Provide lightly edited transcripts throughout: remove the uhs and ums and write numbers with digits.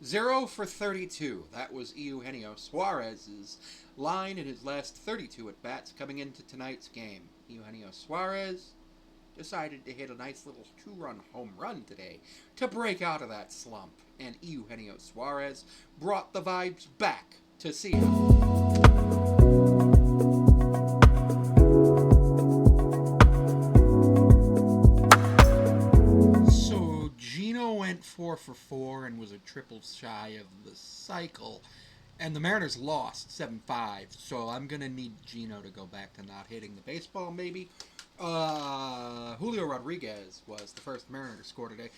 0 for 32. That was Eugenio Suarez's line in his last 32 at bats coming into tonight's game. Eugenio Suarez decided to hit a nice little two-run home run today to break out of that slump, and Eugenio Suarez brought the vibes back to Seattle. So Gino went 4 for 4 and was a triple shy of the cycle. And the Mariners lost 7-5, so I'm going to need Gino to go back to not hitting the baseball, maybe. Julio Rodriguez was the first Mariner to score today.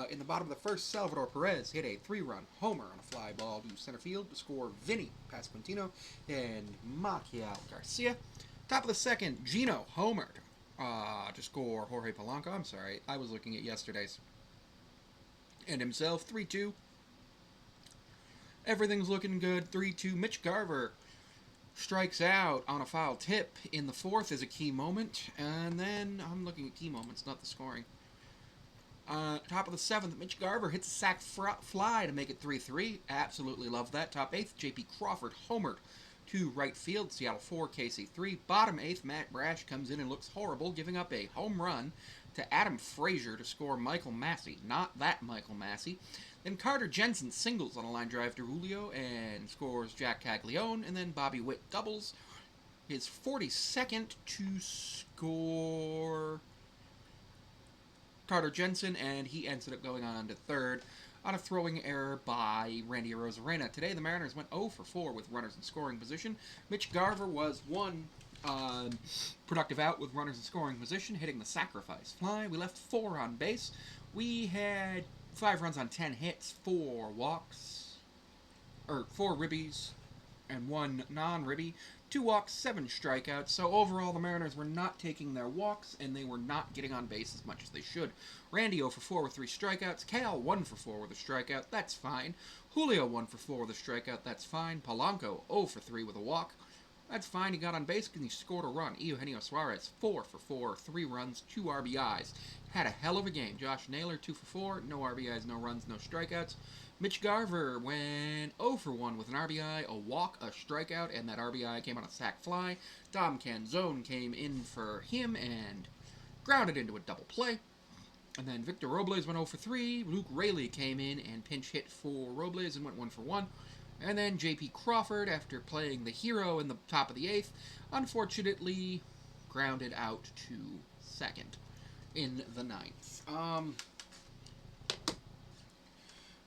In the bottom of the first, Salvador Perez hit a 3-run homer on a fly ball to center field to score Vinny Pasquantino and Maciel Garcia. Top of the second, Gino homered to score Jorge Polanco. I'm sorry, I was looking at yesterday's. And himself, 3-2. Everything's looking good. 3-2. Mitch Garver strikes out on a foul tip in the fourth is a key moment. And then I'm looking at key moments, not the scoring. Top of the seventh, Mitch Garver hits a sac fly to make it 3-3. Absolutely love that. Top eighth, J.P. Crawford homered to right field. Seattle 4, KC 3. Bottom eighth, Matt Brash comes in and looks horrible, giving up a home run to Adam Frazier to score Michael Massey. Not that Michael Massey. Then Carter Jensen singles on a line drive to Julio and scores Jack Caglione. And then Bobby Witt doubles his 42nd to score Carter Jensen, and he ended up going on to third on a throwing error by Randy Arozarena. Today, the Mariners went 0 for 4 with runners in scoring position. Mitch Garver was one productive out with runners in scoring position, hitting the sacrifice fly. We left 4 on base. We had 5 runs on 10 hits, 4 walks, or 4 ribbies, and 1 non-ribby. 2 walks, 7 strikeouts. So overall, the Mariners were not taking their walks, and they were not getting on base as much as they should. Randy 0 for 4 with 3 strikeouts. Cal 1 for 4 with a strikeout. That's fine. Julio 1 for 4 with a strikeout. That's fine. Polanco 0 for 3 with a walk. That's fine. He got on base and he scored a run. Eugenio Suarez 4 for 4, 3 runs, 2 RBIs. Had a hell of a game. Josh Naylor 2 for 4, no RBIs, no runs, no strikeouts. Mitch Garver went 0 for 1 with an RBI, a walk, a strikeout, and that RBI came on a sac fly. Dom Canzone came in for him and grounded into a double play. And then Victor Robles went 0 for 3. Luke Raley came in and pinch hit for Robles and went 1 for 1. And then J.P. Crawford, after playing the hero in the top of the 8th, unfortunately grounded out to second in the 9th.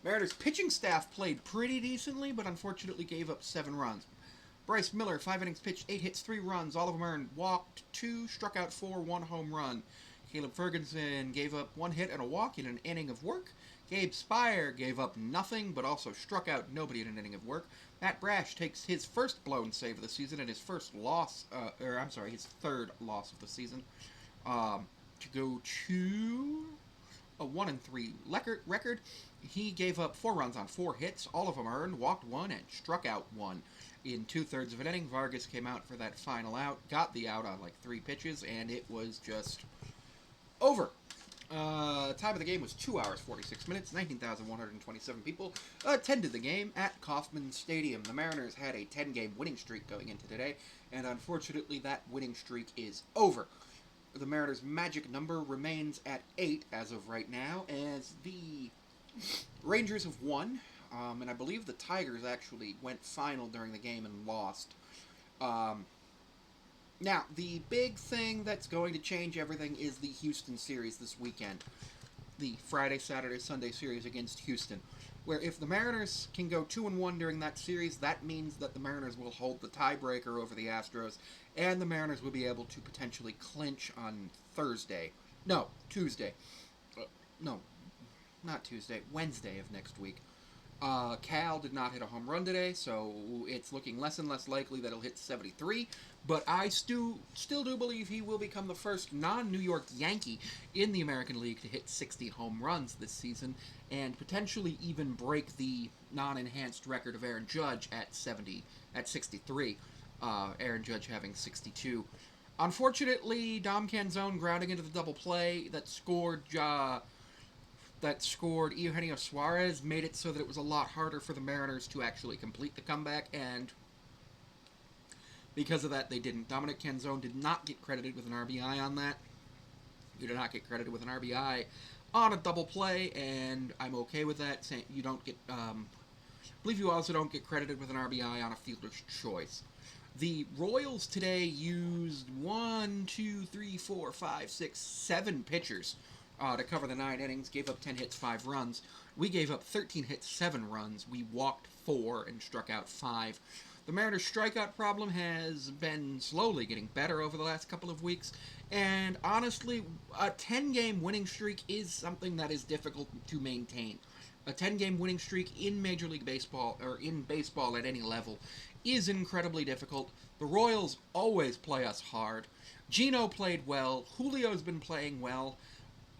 Mariners' pitching staff played pretty decently, but unfortunately gave up 7 runs. Bryce Miller, 5 innings pitched, 8 hits, 3 runs. All of them earned. Walked 2, struck out 4, 1 home run. Caleb Ferguson gave up 1 hit and a walk in an inning of work. Gabe Spire gave up nothing, but also struck out nobody in an inning of work. Matt Brash takes his first blown save of the season and his first loss, his third loss of the season, to go to a 1-3 record. He gave up 4 runs on 4 hits, all of them earned, walked 1, and struck out 1. In 2/3 of an inning, Vargas came out for that final out, got the out on like 3 pitches, and it was just over. Time of the game was 2 hours, 46 minutes. 19,127 people attended the game at Kauffman Stadium. The Mariners had a 10-game winning streak going into today, and unfortunately that winning streak is over. The Mariners' magic number remains at 8 as of right now, as the Rangers have won, and I believe the Tigers actually went final during the game and lost. Now, the big thing that's going to change everything is the Houston series this weekend. The Friday, Saturday, Sunday series against Houston. Where if the Mariners can go 2-1 during that series, that means that the Mariners will hold the tiebreaker over the Astros, and the Mariners will be able to potentially clinch on Tuesday. No, not Tuesday, Wednesday of next week. Cal did not hit a home run today, so it's looking less and less likely that he'll hit 73. But I still do believe he will become the first non-New York Yankee in the American League to hit 60 home runs this season, and potentially even break the non-enhanced record of Aaron Judge at 63. Aaron Judge having 62. Unfortunately, Dom Canzone grounding into the double play that scored that scored Eugenio Suarez made it so that it was a lot harder for the Mariners to actually complete the comeback, and because of that, they didn't. Dominic Canzone did not get credited with an RBI on that. You did not get credited with an RBI on a double play, and I'm okay with that. You don't get, I believe you also don't get credited with an RBI on a fielder's choice. The Royals today used 7 pitchers to cover the 9 innings, gave up 10 hits, 5 runs. We gave up 13 hits, 7 runs. We walked 4 and struck out 5. The Mariners' strikeout problem has been slowly getting better over the last couple of weeks, and honestly, a 10-game winning streak is something that is difficult to maintain. A 10-game winning streak in Major League Baseball, or in baseball at any level, is incredibly difficult. The Royals always play us hard. Gino played well. Julio's been playing well.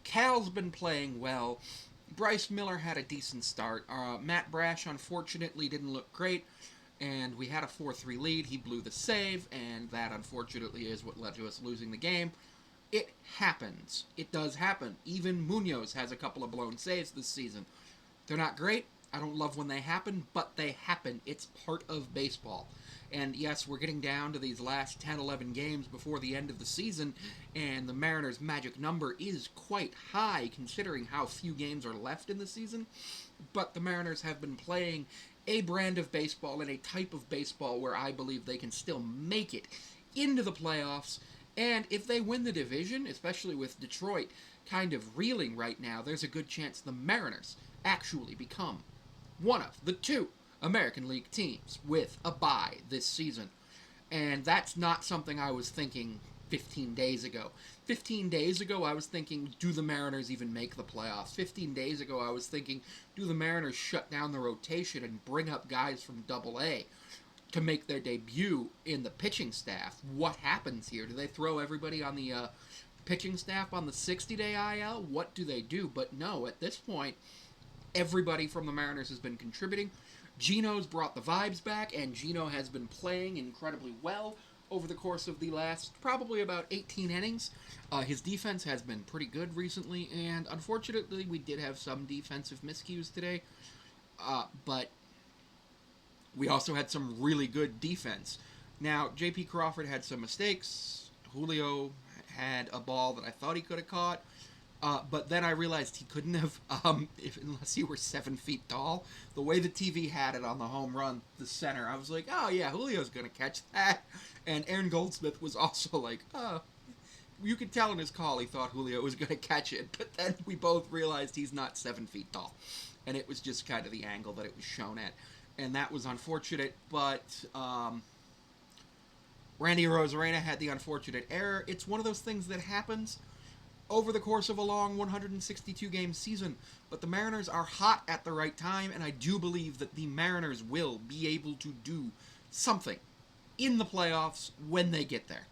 Cal's been playing well. Bryce Miller had a decent start. Matt Brash, unfortunately, didn't look great, and we had a 4-3 lead. He blew the save, and that, unfortunately, is what led to us losing the game. It happens. It does happen. Even Munoz has a couple of blown saves this season. They're not great. I don't love when they happen, but they happen. It's part of baseball. And yes, we're getting down to these last 10, 11 games before the end of the season, and the Mariners' magic number is quite high considering how few games are left in the season. But the Mariners have been playing a brand of baseball and a type of baseball where I believe they can still make it into the playoffs. And if they win the division, especially with Detroit kind of reeling right now, there's a good chance the Mariners actually become one of the 2 American League teams with a bye this season. And that's not something I was thinking 15 days ago. 15 days ago, I was thinking, do the Mariners even make the playoffs? 15 days ago, I was thinking, do the Mariners shut down the rotation and bring up guys from Double-A to make their debut in the pitching staff? What happens here? Do they throw everybody on the pitching staff on the 60-day IL? What do they do? But no, at this point, everybody from the Mariners has been contributing. Gino's brought the vibes back, and Gino has been playing incredibly well over the course of the last probably about 18 innings. His defense has been pretty good recently, and unfortunately we did have some defensive miscues today, but we also had some really good defense. Now, J.P. Crawford had some mistakes. Julio had a ball that I thought he could have caught. But then I realized he couldn't have, unless he were 7 feet tall. The way the TV had it on the home run, the center, I was like, oh yeah, Julio's going to catch that. And Aaron Goldsmith was also like, you could tell in his call he thought Julio was going to catch it. But then we both realized he's not 7 feet tall. And it was just kind of the angle that it was shown at. And that was unfortunate, but Randy Arozarena had the unfortunate error. It's one of those things that happens over the course of a long 162-game season, but the Mariners are hot at the right time, and I do believe that the Mariners will be able to do something in the playoffs when they get there.